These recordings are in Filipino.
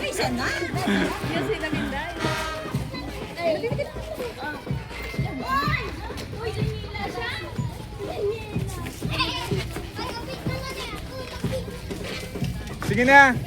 Isa na. Yan sila Minday. Uy, Daniela siya. Sige na.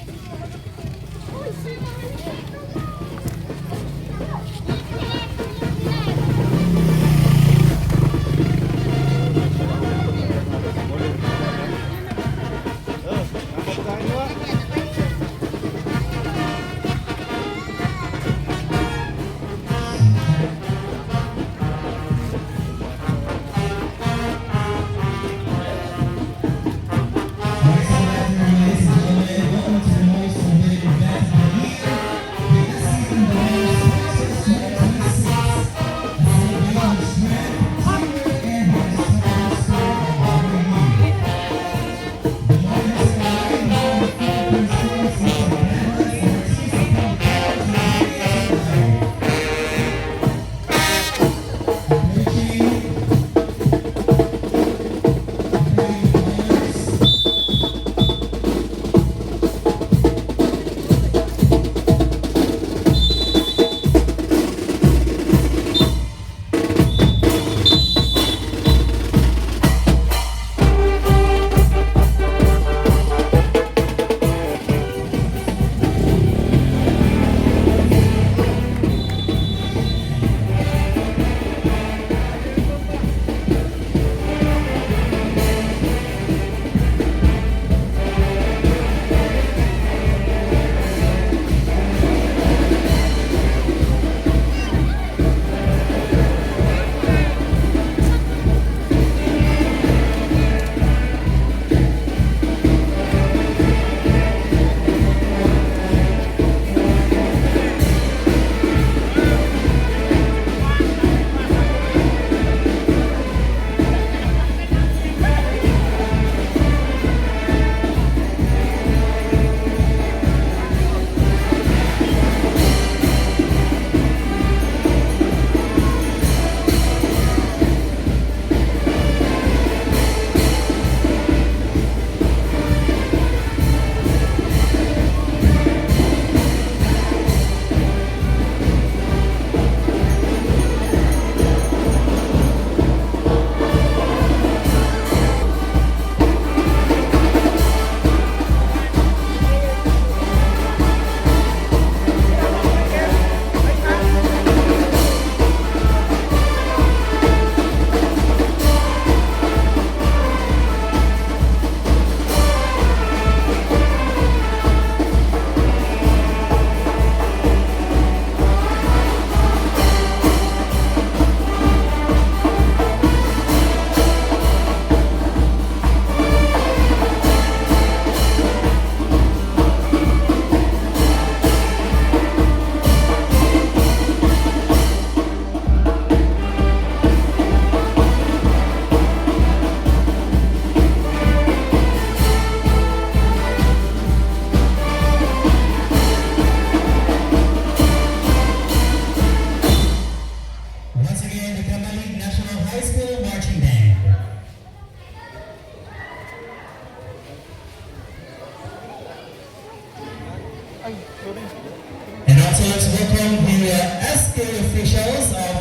And also let's welcome the SK officials of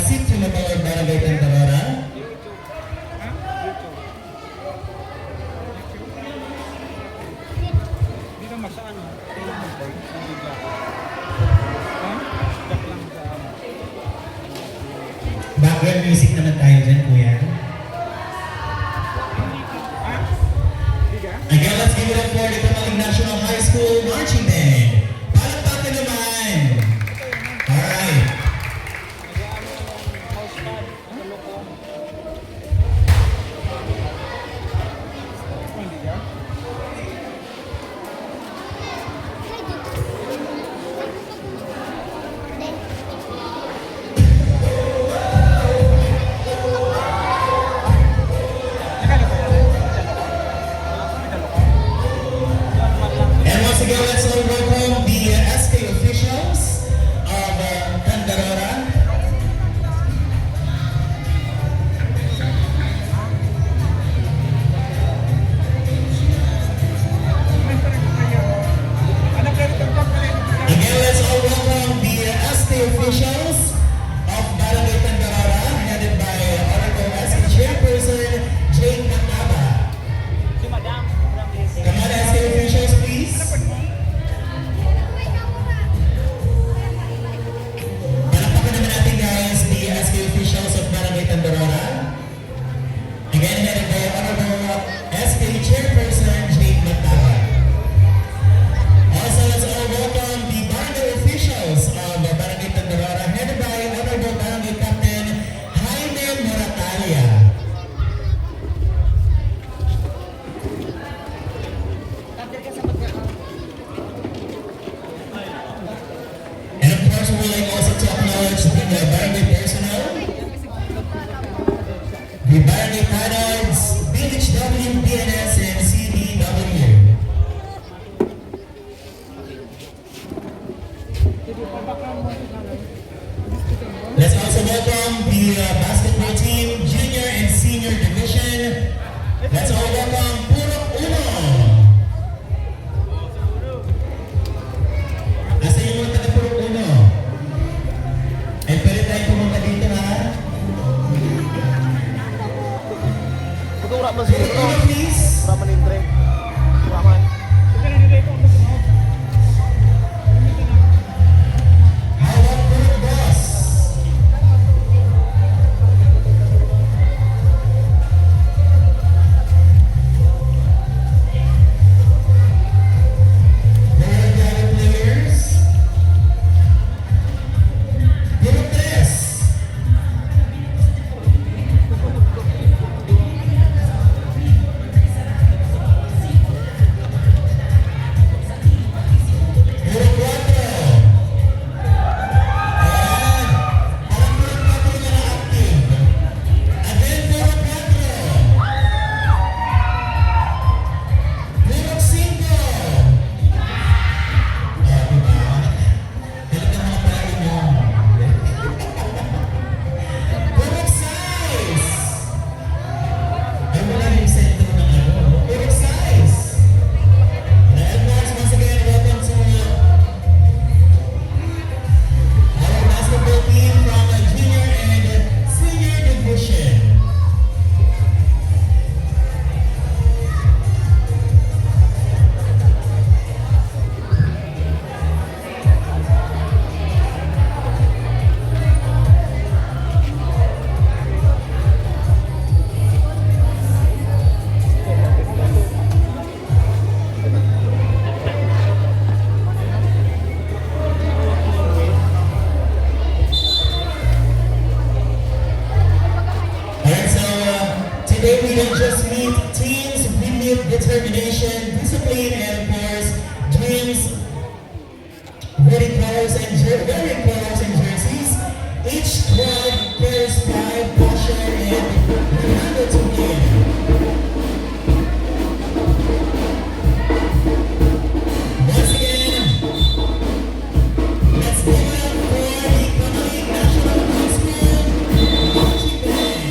City Lumbar Barangay Cantabara. Background music naman tayo dyan, kuya. Again, let's give it up for the Kamalig National High School Marching Band. Palakpakan naman! Alright. officials of Barangay Tandarara, headed by Honorable SK Chairperson Jane Mataba. Come on, SK officials, please. Palakpakan naman natin guys, the SK officials of Barangay Tandarara. Again, headed by Honorable SK Chairperson Jane Mataba. Also, let's all welcome the barangay officials of Barangay Tandarara, headed by Honorable Barangay Captain Jaime Moratalia. And of course, we would like also to acknowledge the barangay personnel, the barangay pads, BHW, BNS, and CDW. Let's also welcome the basketball team, junior and senior division. Let's all welcome Purok Uno. Asa yung mga taga Purok Uno? Ay, pwede tayo pumunta dito ha? Ura man Purok Uno, please. Ura man intre. Ura man. How about Purok Boss? Purok Gala players. Purok Tres. Purok Cuatro. Ayan. Parang Purok Cuatro na na-active. Again, Purok Cuatro. Purok Cinco. Diba? Talagang mga pala nyo. Purok Sais. Ay, wala yung sentro ng ano. Purok Sais. And once again, welcome to our basketball team from the junior and senior division. Alright, so today we don't just meet teams, we meet determination, discipline, and of course, dreams, wearing colors and jerseys. Each squad carries pride, passion, and remember to win. Once again, let's give it up for the Pinoy National High School marching band.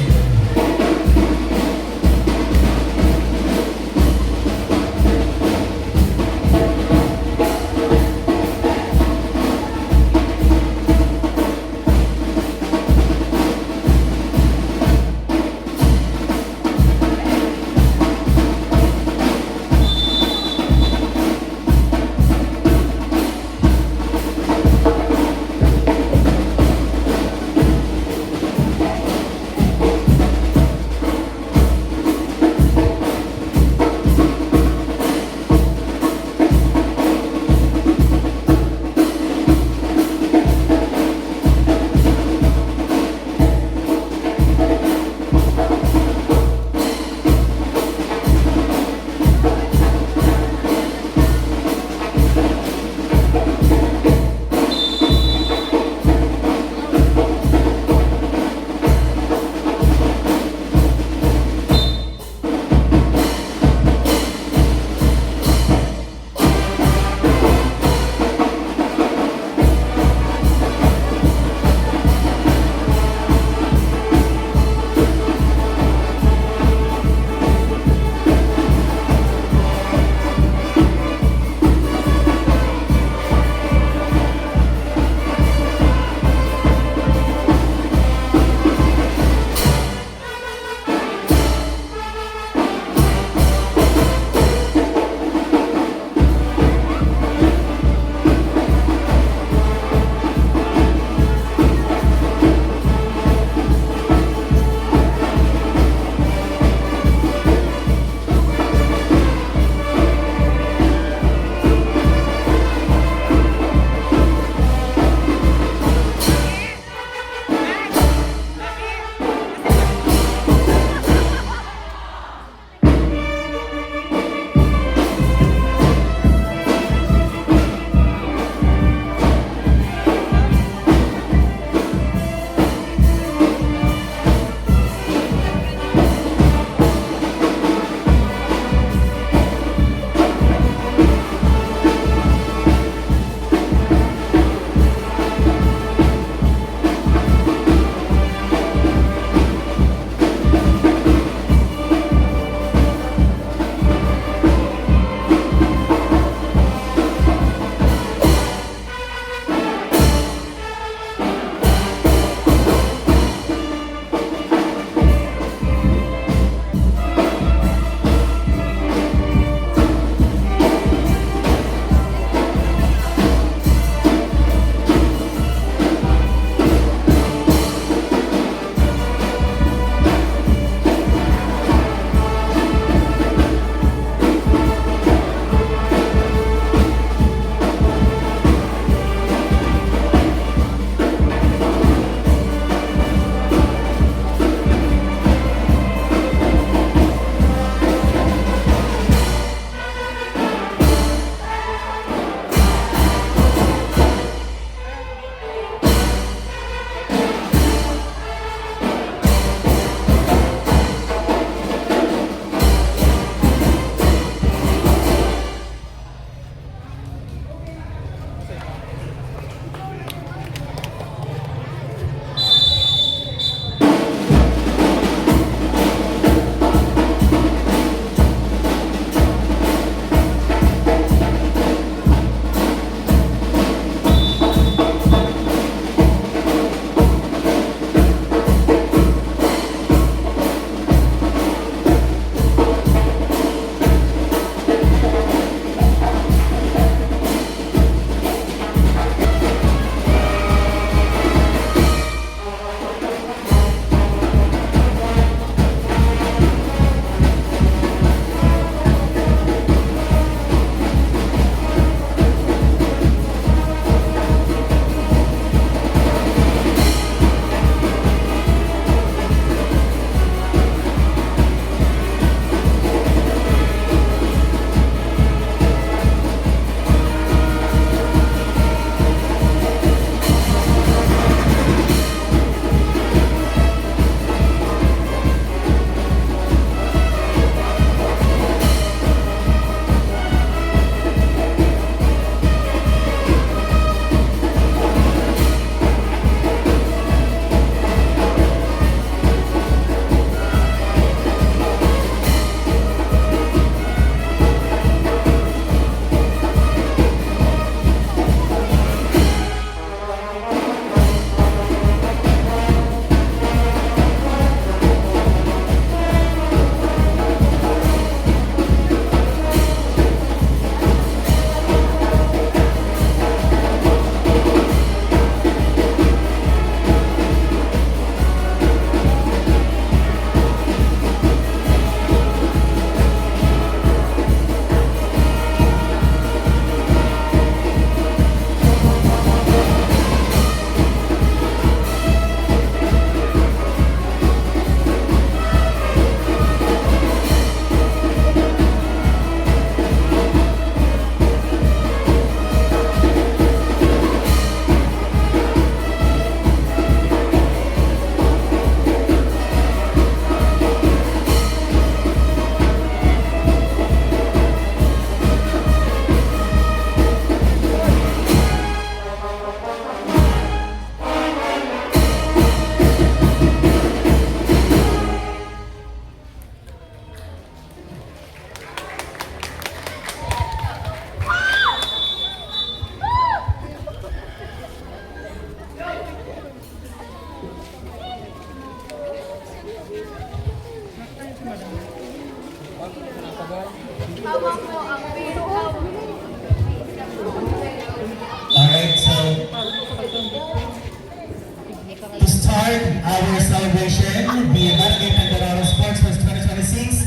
our celebration, the Barangay Tandoraro Sports Fest 2026.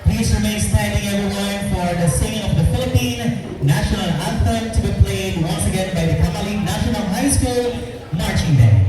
Please remain standing, everyone, for the singing of the Philippine National Anthem to be played once again by the Kamalig National High School Marching Band.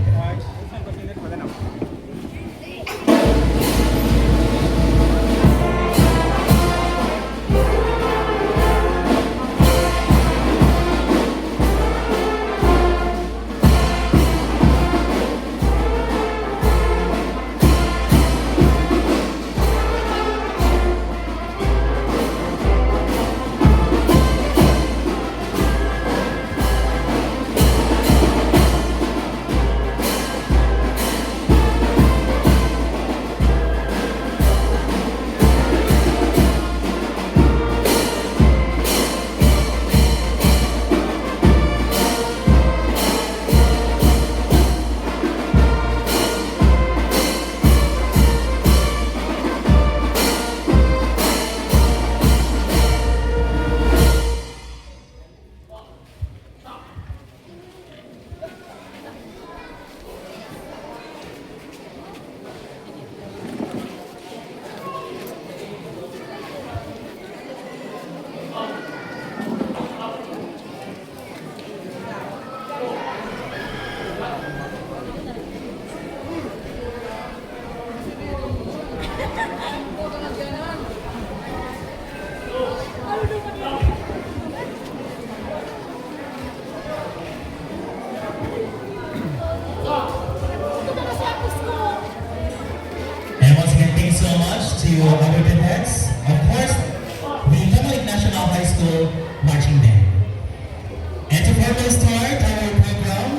And once again, thanks so much to our cadets. Of course, the Kamalig National High School Marching Band. And to formally start our program,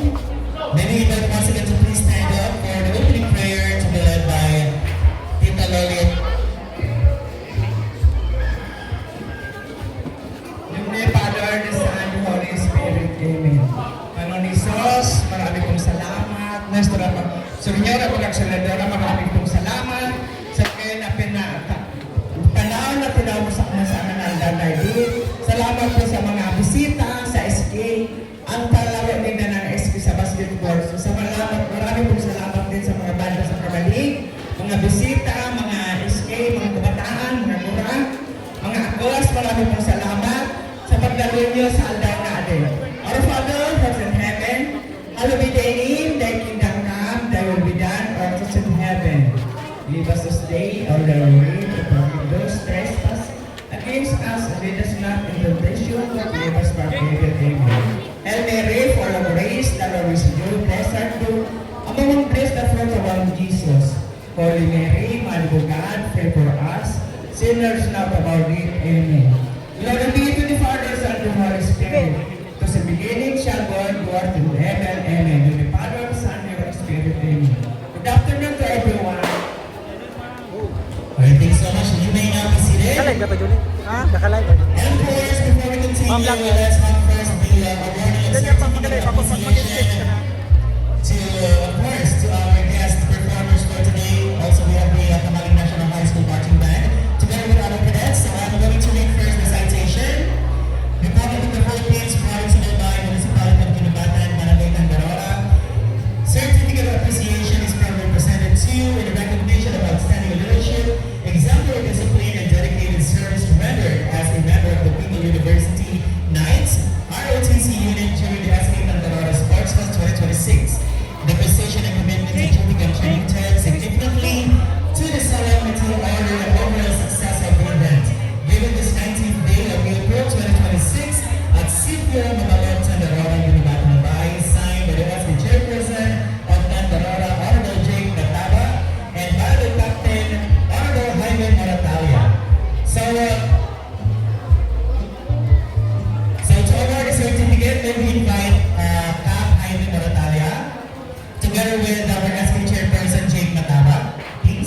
may we invite once again to please stand up for the opening prayer to be led by Tita Lolit. In the name of the Father, the Son, and the Holy Spirit. Amen. Panginoon Isos, marami pong salamat. Senyora Pagkaksaladora, marami pong salamat sa kayo na panahon na tinawag sa kamasama ng Danay. Salamat po sa mga bisita sa SK, ang palaro nila ng SK sa basketball. So, marami pong salamat din sa mga banda sa Kamalig, mga bisita, mga SK, mga kabataan, mga kurang, mga akos, marami pong salamat sa pagdalo niyo sa aldaw natin. Our Father, who is in heaven, hallowed be thy name, thy kingdom come, thy will be done, on earth as in heaven. Give us this day our daily bread, and forgive those trespass against us, and lead us not into temptation, but deliver us from evil. Amen. Hail Mary, full of grace, the Lord is with you, blessed art thou among women, blessed the fruit of our womb, Jesus. Holy Mary, Mother of God, pray for us, sinners now at our death. Amen. Glory be to the Father, Son, and the Holy Spirit. Because the beginning shall go and go out in heaven. Amen. To the Father, Son, and the Holy Spirit. Amen. Good afternoon to everyone. Alright, thanks so much. You may now be seated. Kakalive ka pa, Julie? Ha? Kakalive? And of course, before we continue, Ma'am, lang. let's have first the awarding and Ganyan pa, kakalive. Ako, pag mag-sketch ka na. of course, to our guest performers for today. Also, we have the Kamalig National High School Marching Band, together with other cadets. So I'm going to read first the citation. Republic of the Philippines, province of Albay, Municipality of Ginebatan, Barangay Tandoraro. Certificate of appreciation is proudly presented to you in recognition of outstanding leadership, exemplary discipline, and dedicated service rendered as a member of the People University Knights ROTC unit during the SK Tandoraro Sports Fest 2026. The precision and commitment to duty contributed significantly to the solemnity, order, and overall success of the event. Given this 19th day of April 2026 at Sitio Mabalot, Tandoraro, Ginebatan, Albay, signed by the SK Chairperson of Tandoraro, Honorable Jake Nataba, and by the Captain, Honorable Jaime Moratalia. So to award the certificate, let me invite Cap Jaime Moratalia, together with our SK Chairperson Jake Nataba. Thank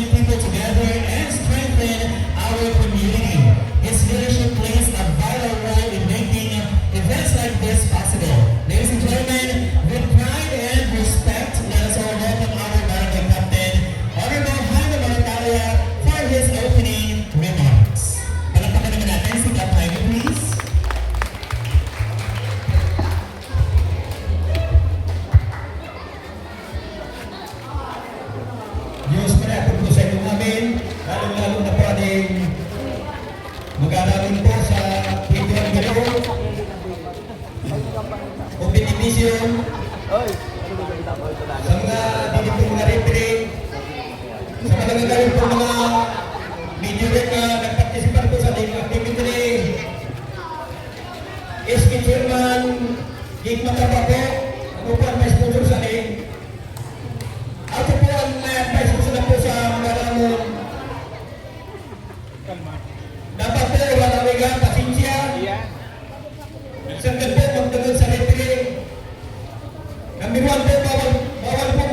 bring people together and strengthen our community. His leadership plays a vital role in making events like this possible. Ladies and gentlemen, with pride and respect, let us all welcome our barangay captain, Honorable Jaime Maratalia, for his opening remarks. Palakpakan naman natin si Kap Jaime, please. Diyos manatag po sa inyo namin, lalo na po ating mag-aaral po sa video ng Galo, competition, Oy, ano ba balita mo ito sa mga dinitong mga referee, sa mga nagagaling po mga video na nagpartisipan po sa ating activity ni SK Chairman Gig Matapapo, ako po ang may sponsor sa ating. Ako po ang may sponsor na po sa mga ramon. Dapat po wala may pasensya. Isang po magtanong sa referee. Number 1 po, bawal po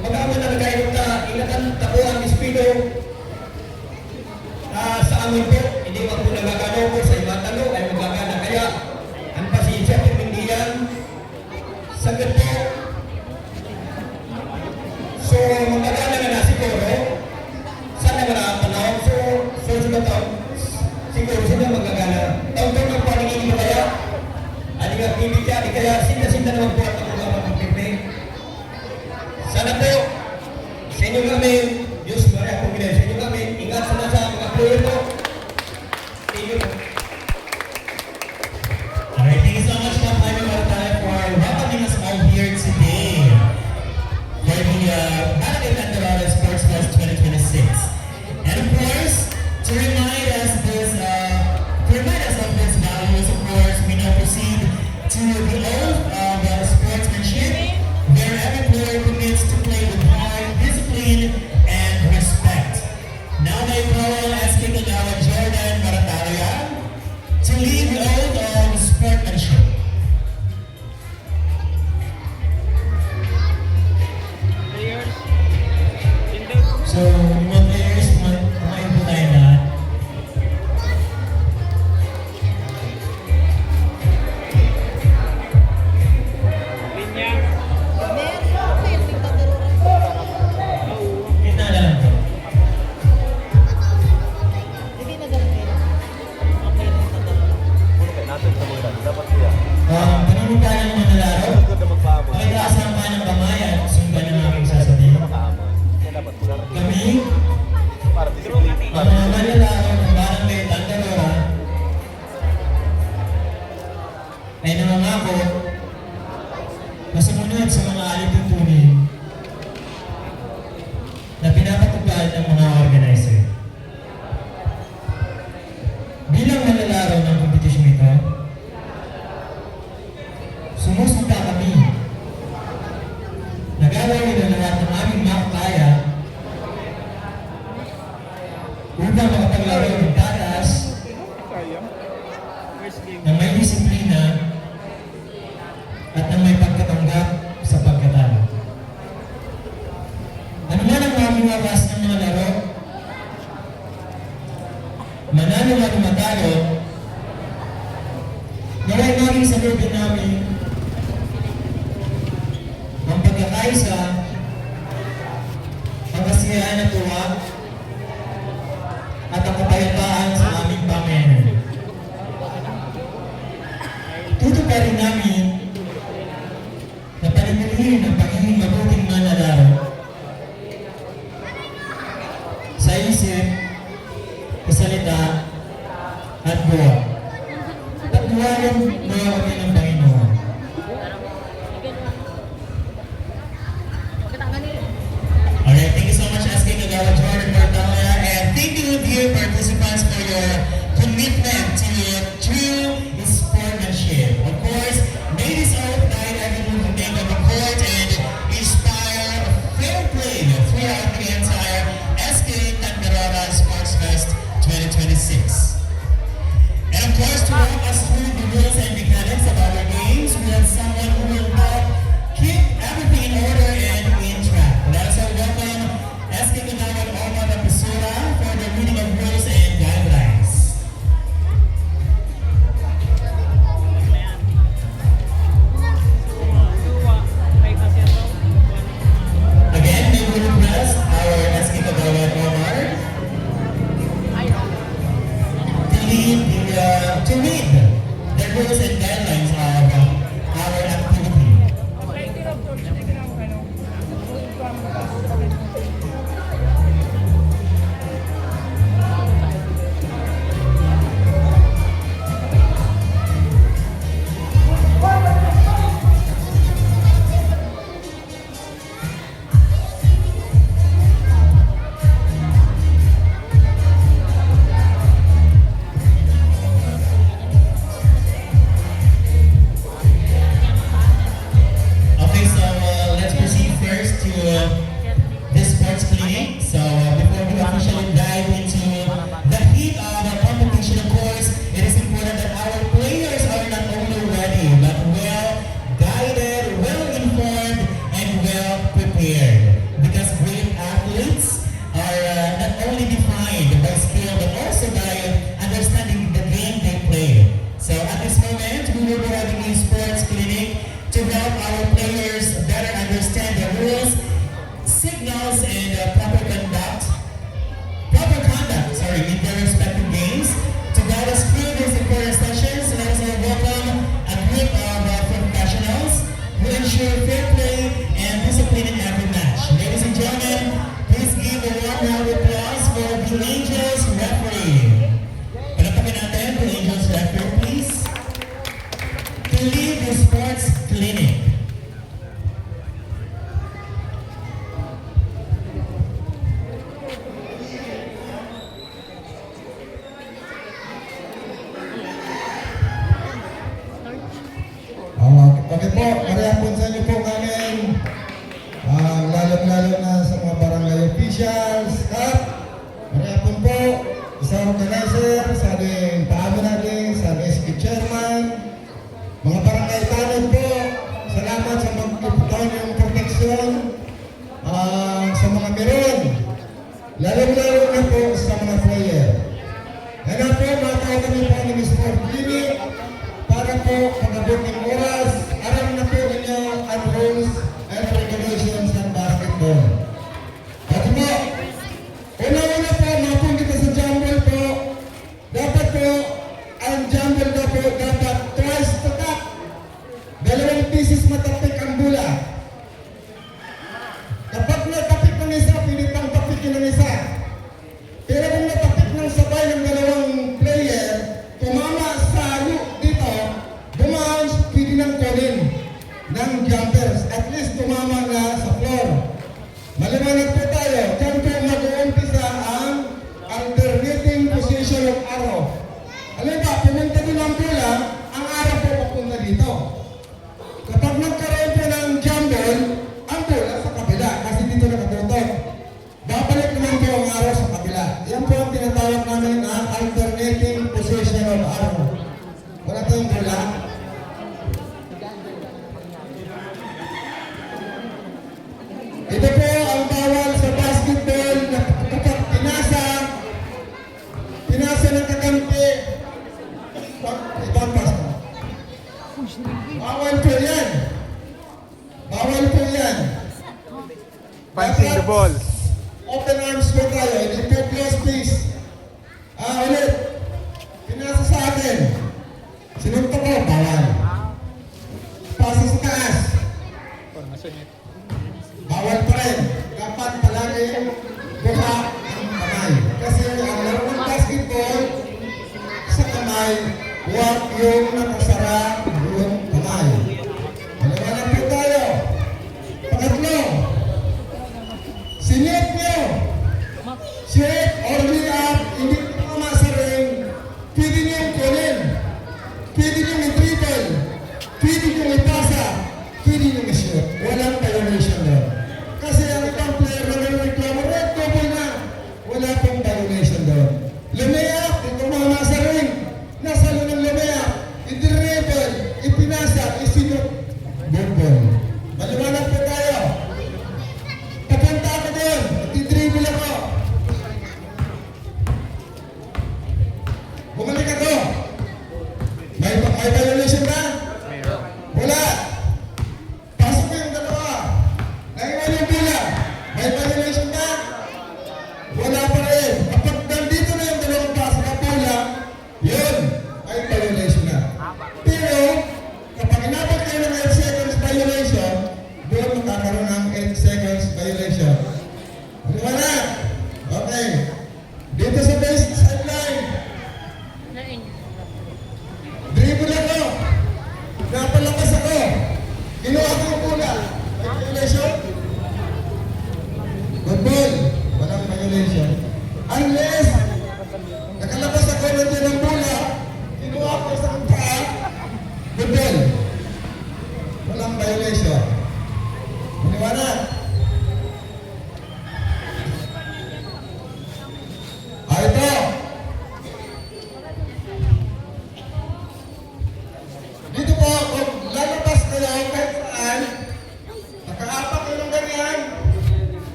mag-aman na nagkainot na ingatan tapuan ispido sa amin po. Hindi pa po nagagano po sa ibang talo ay magagana. Kaya ang pasensya po hindi yan. Sagad po. So, magagana nga na siguro. Sana nga na panahon. So, sunod taon. Siguro sila magagana. Taon-taon ang paningin mo kaya. Aling activity, kaya sinda-sinda naman po ang mga pagpipin. Sana po, sa inyo kami, Diyos Maria po sa inyo kami, ingat sana sa mga player po. Thank you. Alright, thank you so much, Kap Jaime Maratalia, for welcoming us all here today for the Barangay Candelaria Sports Fest 2026. And of course, to remind us of this values, of course, we now proceed to the oath of sportsmanship, where every player commits to play with heart, discipline, and respect. Now may call SK Candelaria Jordan Maratalia to lead the oath of sportsmanship. So, mga players, kumain po tayo lahat. Kita na lang po. Puno kayo natin sa mga dapat siya. Panunutahan ng mga laro. Good na magpahamon. Pakitaas ang kanang kamay at sundan ang aking sasabihin. Makahamon. Yan dapat po lang. Kami, Para disiplina. ang mga manlalaro ng Barangay Candelaria, ay nangangako na sumunod sa mga alituntunin na pinapatupad ng mga organizer. Bilang manlalaro ng kompetisyon ito, sumusunta kami. Nagagawin na lahat ng aming makakaya upang makapaglaro ng tatas na may disiplina at na may pagkatanggap sa pagkatalo. Ano man ang aming wakas ng mga laro, manalo man o matalo, naway maging sa loob namin ang pagkakaisa, ang kasiyahan at tuwa, at ang kapayapaan sa aming pamayanan. Tutuparin namin na panatilihin ang pagiging mabuting manlalaro sa isip, sa salita, at buwa. At buwalan mga kami ng Panginoon. Alright, thank you so much, SK Candelaria Jordan Maratalia, and thank you, dear participants, for your commitment to true sportsmanship. Of course, may this oath guide everyone to think of the court and inspire fair play throughout the entire SK Candelaria Sports Fest 2026. And of course, to walk us through the rules and mechanics of our games, we have someone who will help keep everything in order and in track. Let us all welcome SK Candelaria to read the rules and guidelines of our activity. Okay, so let's proceed first to this sports clinic. So before we officially dive into the heat of the competition, of course, it is important that our players are not only ready, but well guided, well informed, and well prepared. Because great athletes are not only defined by skill, but also by understanding the game they play. So at this moment, we will be having a sports clinic to help our players better understand the rules, signals, and proper conduct, in their respective games. To guide us through these important sessions, let us all welcome a group of professionals who ensure fair play and discipline in every match. Ladies and gentlemen, please give a warm round of applause for the Angels referee. Palakpakan natin the Angels referee, please. To lead the sports clinic. Okay po, marihapon sa inyo po namin, lalo-lalo na sa mga barangay officials, staff, marihapon po, sa organizer, sa ating paano natin, sa SK chairman, mga barangay tanod po, salamat sa magkiputaw yung proteksyon sa mga meron, lalo-lalo na po sa mga player. Kaya po, matawag kami po ng sport clinic, para po pag-abuting oras, alam na po ninyo ang rules and regulations ng basketball. At po, una-una po, mapong kita sa jumble po, dapat po, ang jumble na po, dapat twice to tap. 2 pieces matapik ang bula. Kapag natapik ng isa, pinitang tapikin ng isa. Pero kung natapik ng sabay ng 2 player, tumama sa dito, dumaan, pwede nang kunin ng jumpers. At least tumama na sa floor. Maliwanag po tayo, dyan po mag-uumpisa ang alternating position of arrow. Alam ba, pumunta din ang bola, ang arrow po papunta dito. Kapag nagkaroon po ng jumble, ang bola sa kabila, kasi dito nakatutok. Babalik naman po ang arrow sa kabila. Yan po ang tinatawag namin ang alternating position of arrow. Wala tayong bola. Ito po ang bawal sa basketball na kapag pinasa ng kakampi, ibang pass. Bawal po yan. Bawal po yan. Punching the ball. Open arms po tayo. Hindi po close please. Ulit. Pinasa sa atin. violation. Unless, nakalabas ako nandiyan ng bola, kinuha ko sa paa, budol. Walang violation. Maniwanag. Ito. Dito po, kung lalabas kayo kahit saan, nakaapak kayo ng ganyan,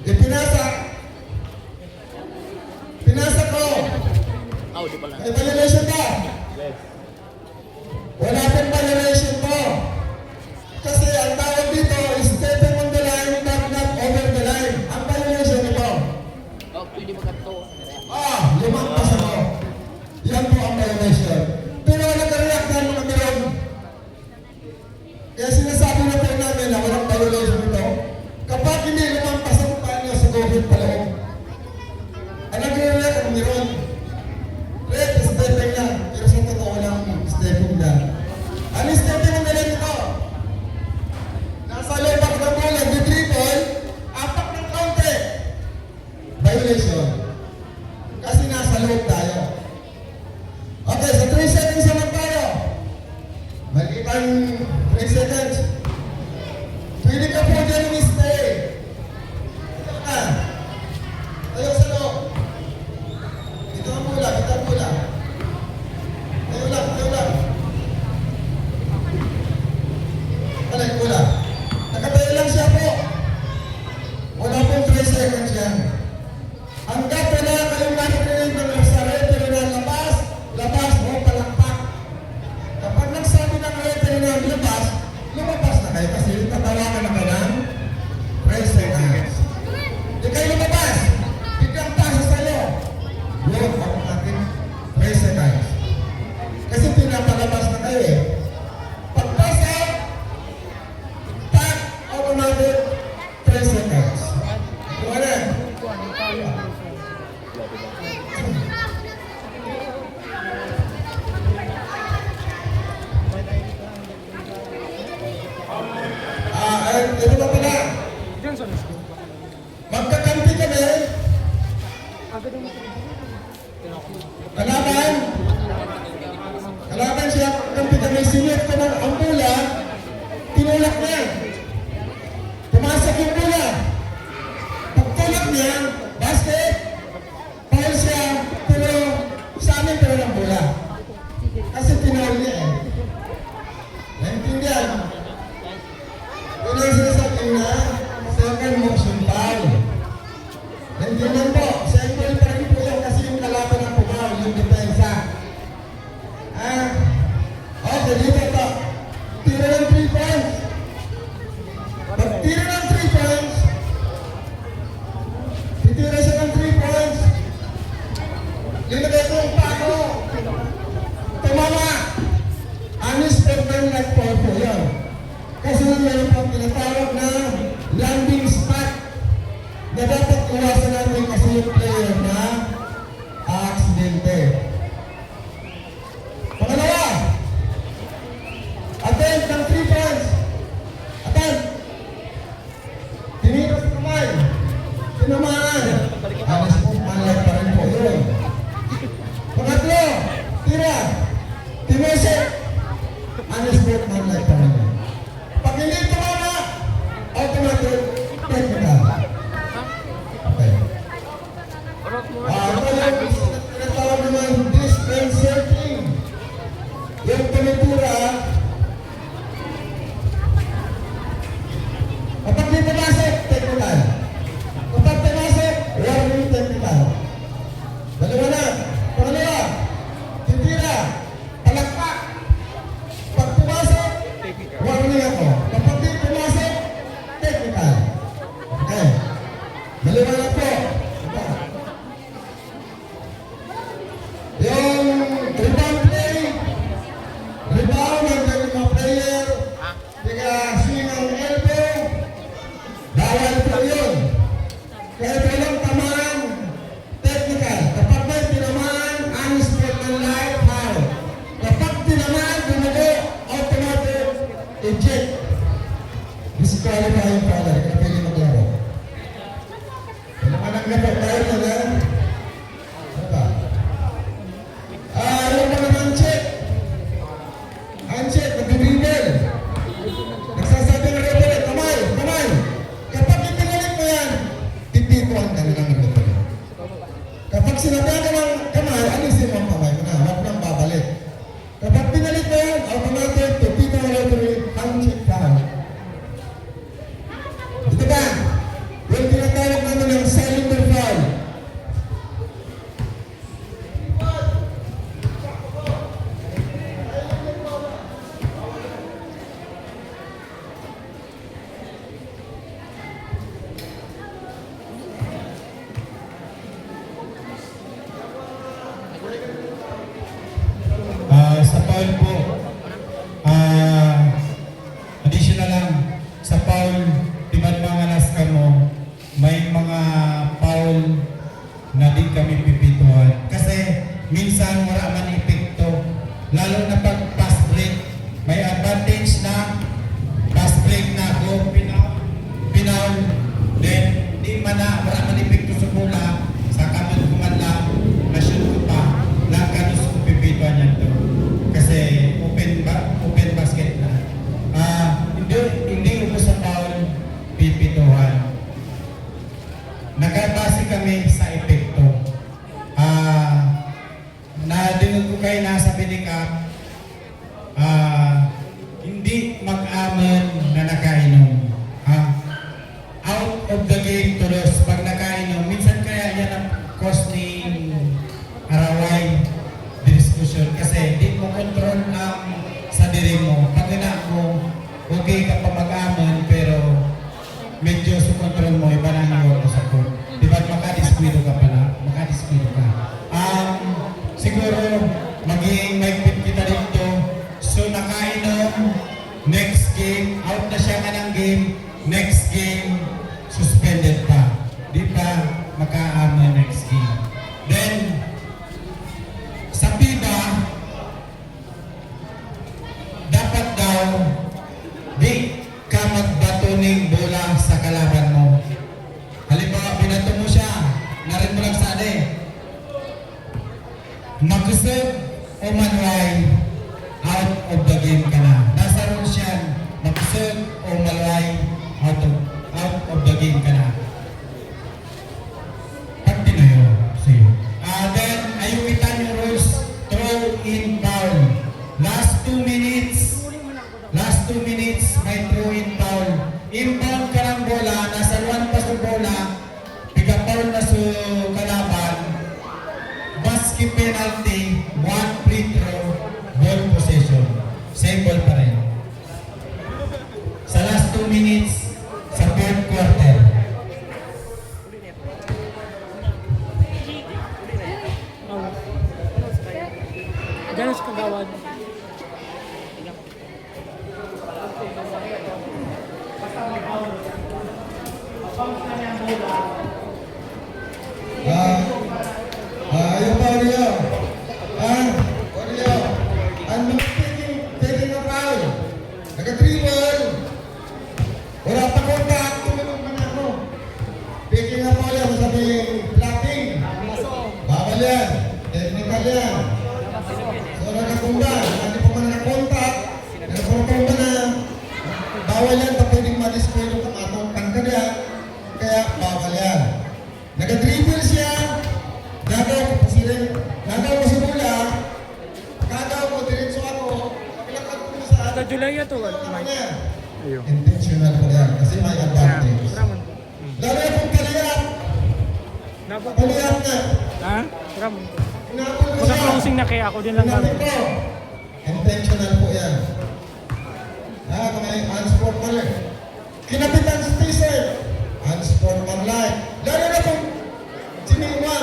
pinasa ko. May violation ka. Yes. Wala pong violation to. Kasi ang tawag dito is stepping on the line, not over the line. Ang violation nito. Lumampas ako. Yan po ang violation. Pero nag-react na mga meron. Kaya sinasabi na po namin na walang violation ito. Kapag hindi lumampas ang paa niyo sa COVID paloob, ang nag-react ang meron. Red, stepping lang. Pero sa totoo lang, stepping lang. Ano stepping ang meron ito? Nasa lobak ng bola, di triple, apak ng kaunti. Violation. Kasi nasa loob tayo. Okay, sa 3 seconds naman tayo. Mag-ibang 3 seconds. Pwede ka po dyan stay. Ito ka. Tayo sa loob. Ito ang bola, ito ang bola. Tayo lang, tayo lang. Balik bola. Nakatayo lang siya po. Wala pong 3 seconds yan. Hanggat wala kayong nakikinig ng sa referee na labas o palakpak. Kapag nagsabi ng referee na labas na kayo kasi tatawagan na kayo ng 3 seconds. Di kayo lumabas. Biglang pasa sa'yo. Huwag ako natin 3 seconds. Kasi pinapalabas na kayo eh. Pagpasa, tag, automatic 3 seconds. Wala. Ito pa pala. Magkakampi kami. Kalaban siya, kampi kami. Sinit ko ng ang bola. Tinulak niya. Pumasok yung bola. Pagtulak niya, basket. Foul siya, pero sa amin pero ng bola. Kasi tinawal niya eh. Naintindihan? Yun ang sinasabi na second motion foul. Naintindihan po, second pa rin po yan kasi yung kalaban ng pumaw, yung depensa. Okay, dito ito. Tira ng 3 points. Pag tira ng 3 points, titira siya ng 3 points. Linagay ko ang pako. Tumama. Anis per time like 4 po yan. Kasi meron pang tinatawag na landing spot na dapat iwasan natin kasi yung player na aksidente. Pangalawa, attempt ng 3 points. Attempt. Tinira sa kamay. Tinamaan. Anis po, manlag pa rin po yun. ito na. Ano ba? Yung mga handshake. Handshake, nag-dribble. Nagsasabi ng referee, kamay, kamay. Kapag ipinalik mo yan, titikuan ka nilang referee. Kapag sinabihan ka ng kamay, alisin mo ang kamay mo na, huwag nang babalik. Kapag pinalik mo yan, automatic, titikuan ng referee, handshake foul. Ito ba? Yung tinatawag namin ng cylinder foul. Sa foul po, additional lang, sa foul, di ba mga naska mo, may mga foul na di kami pipituhan. Kasi minsan wala man epekto, lalo na pag pass break, may advantage na pass break na ako, pinaul, then di man na wala man epekto sa bola, sa kamad kumanda, na-shoot ko pa, lang kanus ko pipituhan yan to. Kasi open basket na. Hindi ko sa foul pipituhan. Nakabase kami sa epekto. Nadinig ko kayo nasa pinikap, hindi mag-aman na nakainom. Out of the game tulos pag nakainom. Minsan kaya yan ang cause ni araway diskusyon kasi di mo control ang sa diri mo. Pag mo, okay ka pa mag-aman pero medyo sa control mo, iba na niyo mo sa court. Diba makadiskwito ka pala? Makadiskwito ka. Siguro, magiging maigpit kita dito. So, nakainom, next game, out na siya ka ng game, next game, suspended pa. Di pa maka-ama next game. Then, sa PIBA, dapat daw, di ka magbato ng bola sa kalaban mo. Halimbawa, binato mo siya, narin mo lang sa ade. Mag-usap o malway, out of the game ka na. Nasa rules yan, mag-usap o malway, out of the game ka na. Pag tinayo sa'yo. Then, ayukitan yung rules, throw in foul. Last 2 minutes, may throw in foul. Inbound ka ng bola, nasa ruan pa sa bola, piga-foul na sa kalaban, basket penalty, 1 free throw, ball possession. Same ball pa rin. Sa last 2 minutes, sa third quarter. Ganos kagawad. Yung Mario. Mario. Ano taking a foul? Nag-dribble. Wala pa contact. Tumalong ka na ako. Taking a foul yan. Masabing blocking. Bawal yan. Technical yan. So nakatumba. Hindi pa man nakakontact. Nakakontact na. Bawal yan. Pa pwedeng ma-display yung atong tangkad yan. Kaya bawal yan. Nag-dribble siya. Nagaw ko si bola. Nagaw ko diretso ako. Pilakad ko sa Sa July to kan. Ayun. intentional po yan. Kasi may advantage. Ramon. Lalo na kung kaliyap. Nako. Kaliyap na. Ha? Ramon. Inabot ko Kung siya. closing na kaya ako din lang Inabot kami. ko. Intentional po yan. Kung may unsportman. Kinapitan sa t-shirt. Unsportman like. Lalo na kung sinima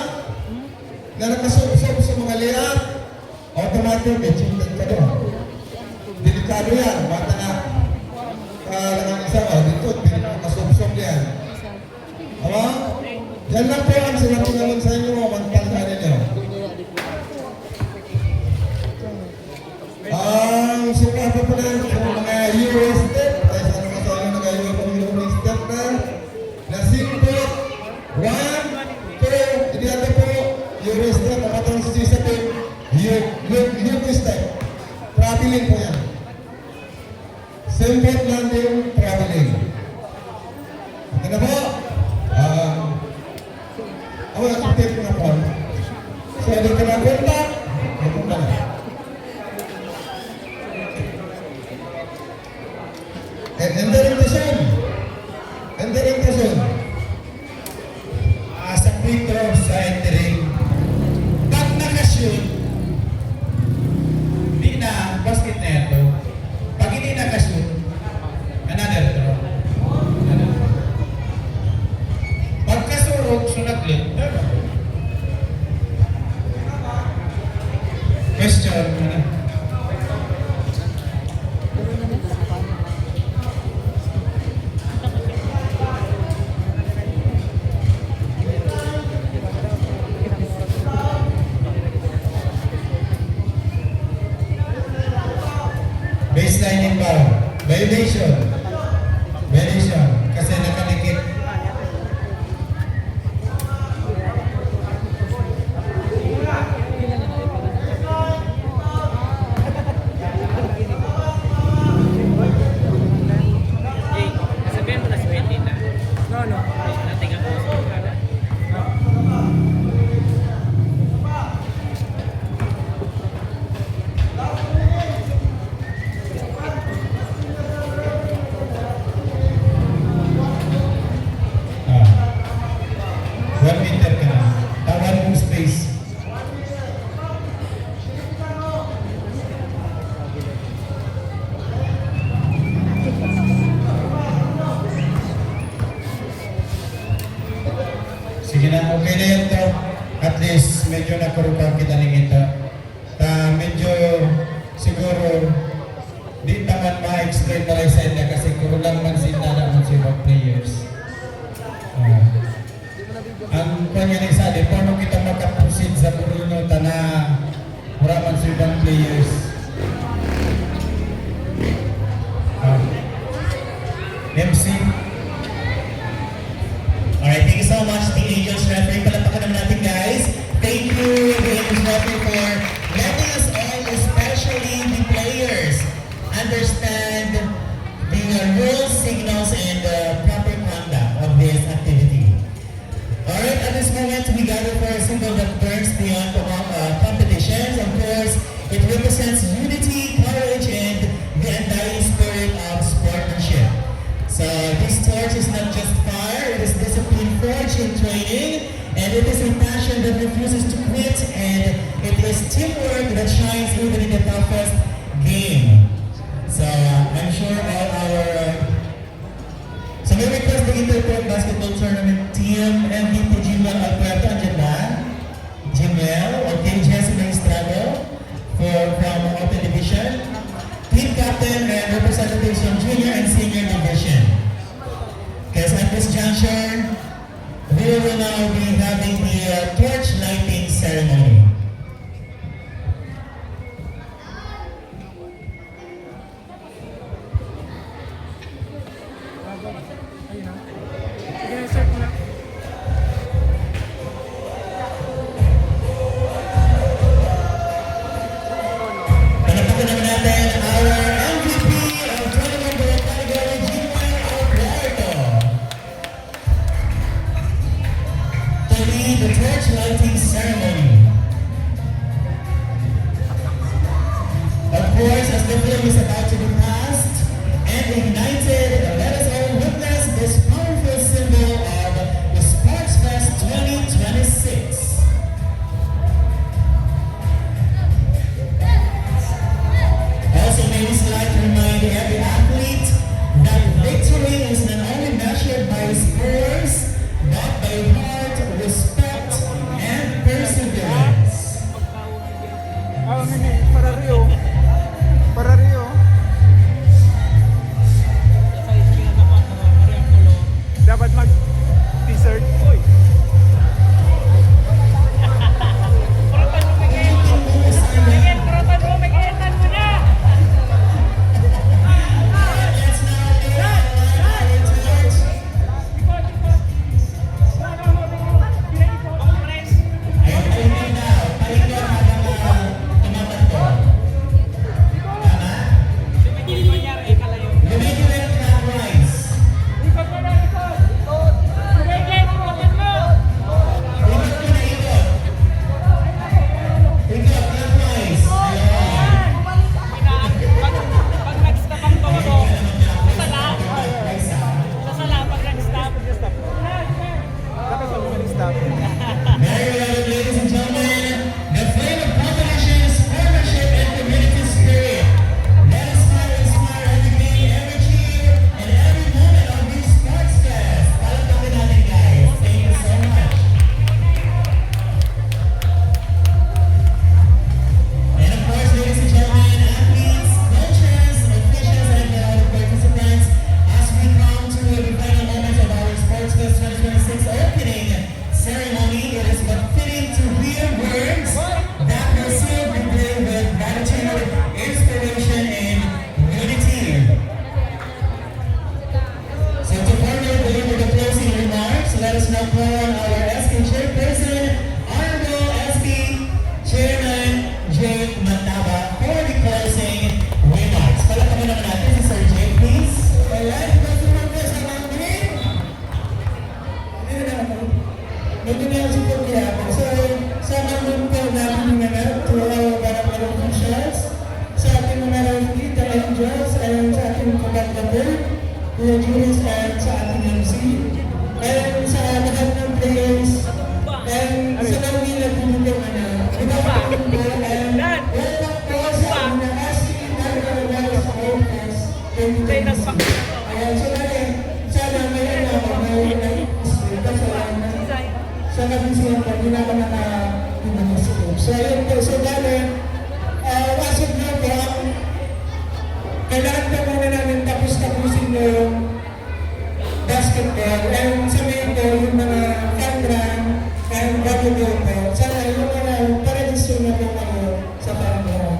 na nakasubsob sa mga liyap, automatic, may chingtag ka doon. Delikado yan. Bata na lang isa, dito, nakasubsob yan. Ama? Yan lang po ang sinabi naman sa inyo, magpalta ninyo. Ang suka pa pala sa mga Euro step, ay sa mga sa inyo nag-Euro step na, na 5, 1, 2, inmediato po, yung step, kapatang sa team, yung step. Traveling po yan. Simple landing, traveling. Okay na po? Ako nakapit ko na po. So, ano ka na punta? Punta na. Entering the zone. Entering the zone. Sa free throw, sa entering, pag nakashoot, di na, basket na ito. Pag hindi nakashoot, another throw. Pagkasurog, sunaglit, question, ano? Baselining ba? Violation. Violation. Kasi nakadikit. Sabihin mo na 20 na. No. Nating ang puso ka na. Ah. 1 meter ka na. Tawan mong space. Sige na, okay na yan to. At least, medyo nakurukan kita ng ito. Medyo, siguro, di naman ma-explain na rin sa inyo kasi kurulang man sila naman sa ibang players. Ang kanya sa di, paano kita makaproceed sa Bruno na muraman sa ibang players? MC? Alright, thank you so much, the Angels referee. Palakpakan naman natin, guys. Thank you, the Angels referee, for letting us all, especially the players, understand the rules, signals, and proper conduct of this activity. Alright, at this moment, we gather for a symbol that burns beyond competitions. Of course, it represents unity, courage, and the undying spirit of sportsmanship. So this torch is not just fire, it is discipline forged in training, and it is a passion that refuses to quit, and it is teamwork that shines even in the toughest game. So I'm sure all our so may request the Interport Basketball Tournament Team MVP Jimel Alberto, andyan ba? Jimel, okay, Jessica Estrado from Open Division. Team Captain and representatives from Junior and Senior Division. Okay, so at this juncture, we will now be having the torch lighting ceremony. Ayun na. Sige na, start mo na. Palakpakan naman natin our MVP of tournament of category Jimel Alberto to lead the torch lighting ceremony. Of course, as the flame is about to be passed and ignited, let us all witness this powerful symbol of the Sparks Fest 2026. Also, may this like to remind every athlete that victory is not only measured by scores, but by heart, respect, and perseverance. Para Rio. Kapag Kapag, Kuya Julius at sa ating MC, and sa lahat ng players, and sa namin na tumulong ginagawa ko, and welcome po sa mga asking na nagagawa sa office. Ayan, so natin, sana may sana din siya po, hindi na ako nakapinag-scope. So ayun po, so dahil, wasag na po, kailangan po muna namin tapusin yung basketball. And sabihin ko, yung mga fan run, and bago po, sana yung mga paregister na po kayo sa fan run.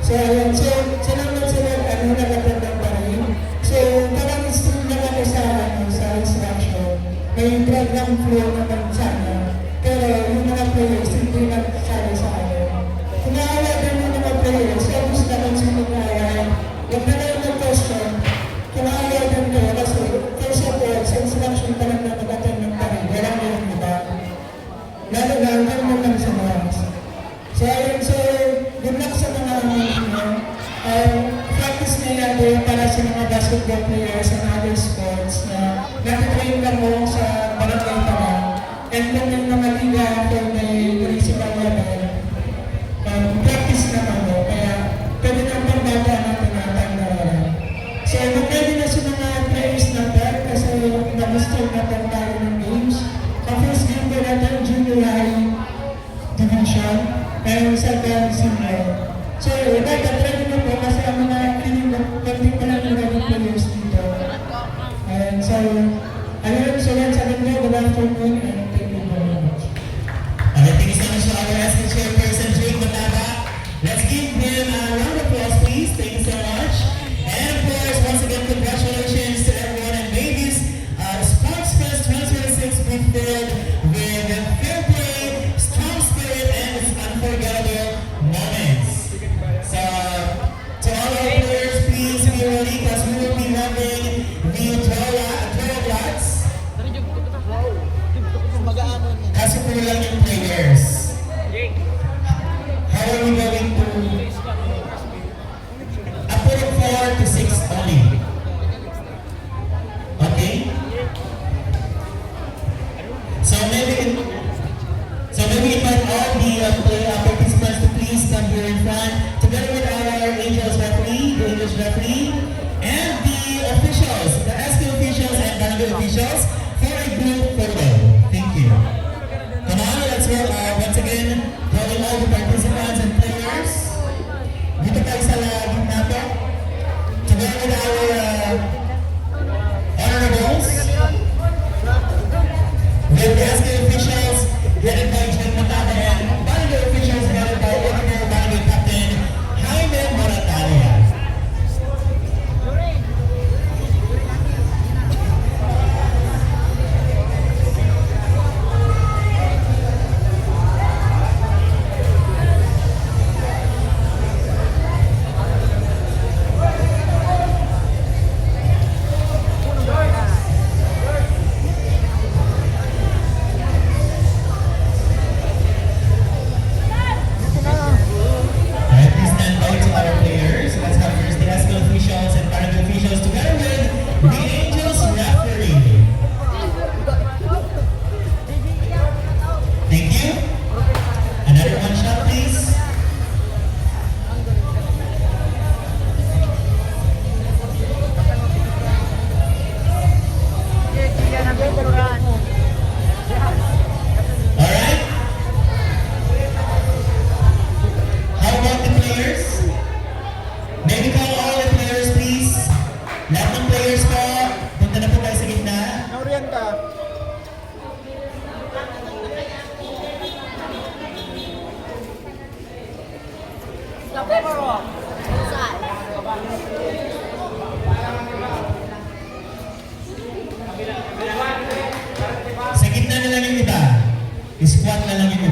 So ayun, so salamat sa mga nakapagdang pa rin. So parang stream lang ako sa instruction. May program flow naman sana. Pero yung mga players, hindi lang sali sa akin. Kung naawa din yung mga players, kaya gusto naman sa mga ayaw. Huwag na lang mag-question. Kung naawa din ko, kasi first of all, sa instruction pa lang na mag-attend ng parin. Wala mo yung iba. Lalo lang, gano'n mo lang sa mga. So ayun, so good luck sa mga practice na natin para sa mga basketball players and other sports na natitrain lang mo sa barangay pa lang. And kung yung mga liga for may municipal level, practice na kamo. Kaya pwede nang pambata natin natanggalan. So mag-ready na sa mga players natin kasi nag-start natin tayo ng games. Ang first game ko natin, junior high division, and second senior. So, nag-ready na po kasi ang mga konting pa lang yung players dito. And so, ayun, so once again po, good afternoon, and thank you very much. Alright, thank you so much to our asking chairperson, Jake Bataba. Let's give him a round of applause, please. Thank you so much. And of course, once again, congratulations to everyone. And may this Sports Fest 2026 be filled with fair play, strong spirit, and unforgettable moments. So, to all our players, please be ready because we will be having the 12 lots. Kasi po lang yung players. How are we going to put it 4 to 6 only? Okay? So maybe invite all the participants to please come here in front together with our Angels referee, the Angels referee, and the officials, the SK officials and Barangay officials for a group photo. Thank you. Come on, let's go. Once again, calling all the participants and players. Dito tayo sa gitna po. Together with our honorables. With the SK officials headed by Jim Matata and Barangay officials headed by Ordinary Barangay Captain Jaime Moratalia. Alright, please stand by to our players. Let's have first the SK officials and Barangay officials together with the Angels referee. Thank you. Another one shot, please. Alright. How about the players? Maybe call all the players, please. Lahat ng players po, punta na po tayo sa gitna. Nauriyan ka. Sa gitna na lang yung iba. Squat na lang yung iba.